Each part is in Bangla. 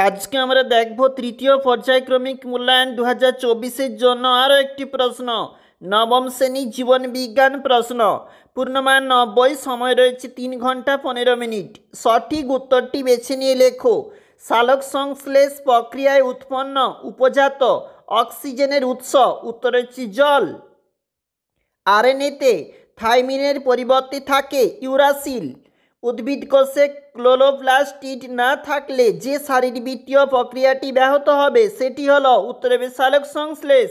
আজকে আমরা দেখব তৃতীয় পর্যায়ক্রমিক মূল্যায়ন 2024-এর জন্য আরও একটি প্রশ্ন। নবম শ্রেণী জীবন বিজ্ঞান প্রশ্ন। পূর্ণমান 90, সময় রয়েছে 3 ঘন্টা 15 মিনিট। সঠিক উত্তরটি বেছে নিয়ে লেখো। সালোক সংশ্লেষ প্রক্রিয়ায় উৎপন্ন উপজাত অক্সিজেনের উৎস উত্তর হচ্ছে জল। আরএনএতে থাইমিনের পরিবর্তে থাকে ইউরাসিল। উদ্ভিদ কোষে ক্লোরোপ্লাস্টিড না থাকলে যে শারীরবৃত্তীয় প্রক্রিয়াটি ব্যাহত হবে সেটি হলো উত্তর হবে সালোক সংশ্লেষ।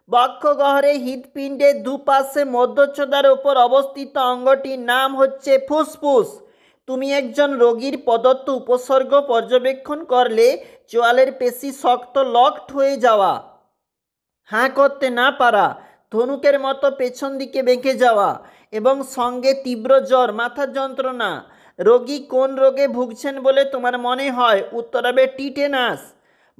বক্ষগহ্বরে হৃৎপিণ্ডের দুপাশে মধ্যচ্ছদার উপর অবস্থিত অঙ্গটির নাম হচ্ছে ফুসফুস। তুমি একজন রোগীর প্রদত্ত উপসর্গ পর্যবেক্ষণ করলে চোয়ালের পেশি শক্ত লকড হয়ে যাওয়া, হাঁ করতে না পারা, ধনুকের মতো পেছন দিকে বেঁকে যাওয়া এবং সঙ্গে তীব্র জ্বর, মাথার যন্ত্রণা। রোগী কোন রোগে ভুগছেন বলে তোমার মনে হয়? উত্তর হবে টিটেনাস।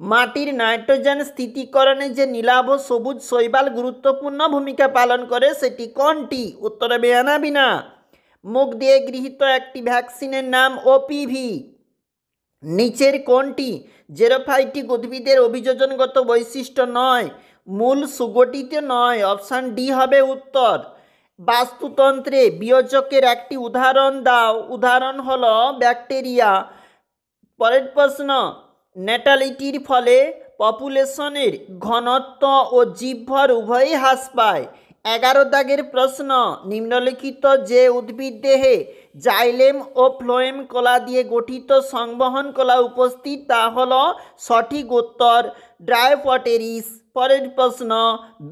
মাটির নাইট্রোজেন স্থিতিকরণে যে নীলাভ সবুজ শৈবাল গুরুত্বপূর্ণ ভূমিকা পালন করে সেটি কোনটি? উত্তর হবে অ্যানাবিনা। মুখ দিয়ে গৃহীত একটি ভ্যাকসিনের নাম ওপিভি। নিচের কোনটি জেরোফাইটিক উদ্ভিদের অভিযোজনগত বৈশিষ্ট্য নয়? মূল সুগঠিত নয়। অপশান ডি হবে উত্তর। বাস্তুতন্ত্রে বিয়োজকের একটি উদাহরণ দাও। উদাহরণ হলো ব্যাকটেরিয়া। পরের প্রশ্ন, ন্যাটালিটির ফলে পপুলেশনের ঘনত্ব ও জীবভর উভয়ই হ্রাস পায়। 11 দাগের প্রশ্ন, নিম্নলিখিত যে উদ্ভিদ দেহে জাইলেম ও ফ্লোয়েম কলা দিয়ে গঠিত সংবহন কলা উপস্থিত তা হল সঠিক উত্তর ড্রায়োপটেরিস। পরের প্রশ্ন,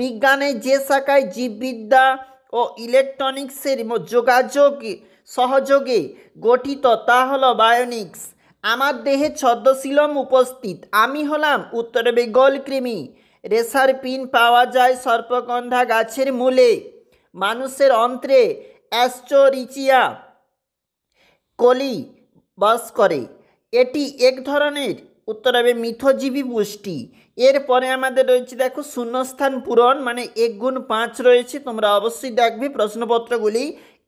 বিজ্ঞানের যে শাখায় জীববিদ্যা ও ইলেকট্রনিক্সের যোগাযোগ সহযোগে গঠিত তা হলো বায়োনিক্স। আমার দেহে ছদ্মশিলম উপস্থিত, আমি হলাম উত্তর হবে গোলকৃমি। রেশার পিন পাওয়া যায় সর্পগন্ধা গাছের মূলে। মানুষের অন্ত্রে অ্যাস্টোরিচিয়া কোলি বাস করে, এটি এক ধরনের উত্তর হবে মিথজীবী পুষ্টি। এরপরে আমাদের রয়েছে দেখো শূন্যস্থান পূরণ, মানে 1 গুণ 5 রয়েছে। তোমরা অবশ্যই দেখবে প্রশ্নপত্রগুলি।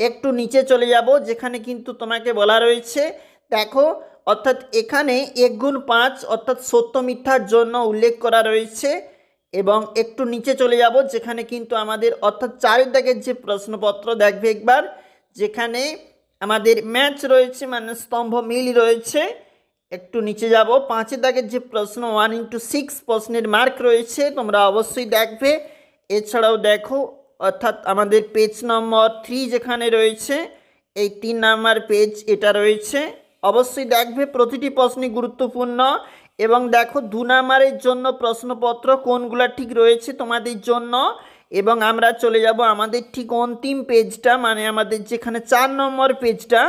একটু নিচে চলে যাব যেখানে কিন্তু তোমাকে বলা রয়েছে দেখো, অর্থাৎ এখানে 1 গুণ 5 অর্থাৎ সত্য মিথ্যার জন্য উল্লেখ করা রয়েছে। এবং একটু নিচে চলে যাব যেখানে কিন্তু আমাদের অর্থাৎ 4 দাগের যে প্রশ্নপত্র দেখবে একবার, যেখানে আমাদের ম্যাচ রয়েছে মানে স্তম্ভ মিল রয়েছে। একটু নিচে যাব, 5 দাগের যে প্রশ্ন 1 into 6 প্রশ্নের মার্ক রয়েছে তোমরা অবশ্যই দেখবে। এছাড়াও দেখো অর্থাৎ আমাদের পেজ নম্বর 3 যেখানে রয়েছে, এই 3 নাম্বার পেজ এটা রয়েছে, অবশ্যই দেখবে। প্রতিটি প্রশ্নই গুরুত্বপূর্ণ। এবং দেখো 2 নাম্বারের জন্য প্রশ্নপত্র কোনগুলো ঠিক রয়েছে তোমাদের জন্য। এবং আমরা চলে যাব আমাদের ঠিক অন্তিম পেজটা, মানে আমাদের যেখানে 4 নম্বর পেজটা,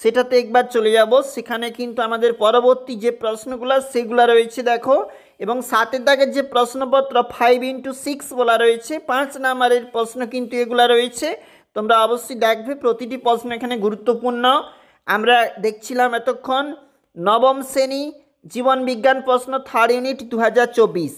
সেটাতে একবার চলে যাব। সেখানে কিন্তু আমাদের পরবর্তী যে প্রশ্নগুলো সেগুলো রয়েছে দেখো। এবং 7 দাগের যে প্রশ্নপত্র 5 into 6 বলা রয়েছে, 5 নাম্বারের প্রশ্ন কিন্তু এগুলো রয়েছে। তোমরা অবশ্যই দেখবে, প্রতিটি প্রশ্ন এখানে গুরুত্বপূর্ণ। আমরা দেখছিলাম এতক্ষণ নবম শ্রেণী জীবন বিজ্ঞান প্রশ্ন 3rd ইউনিট 2024।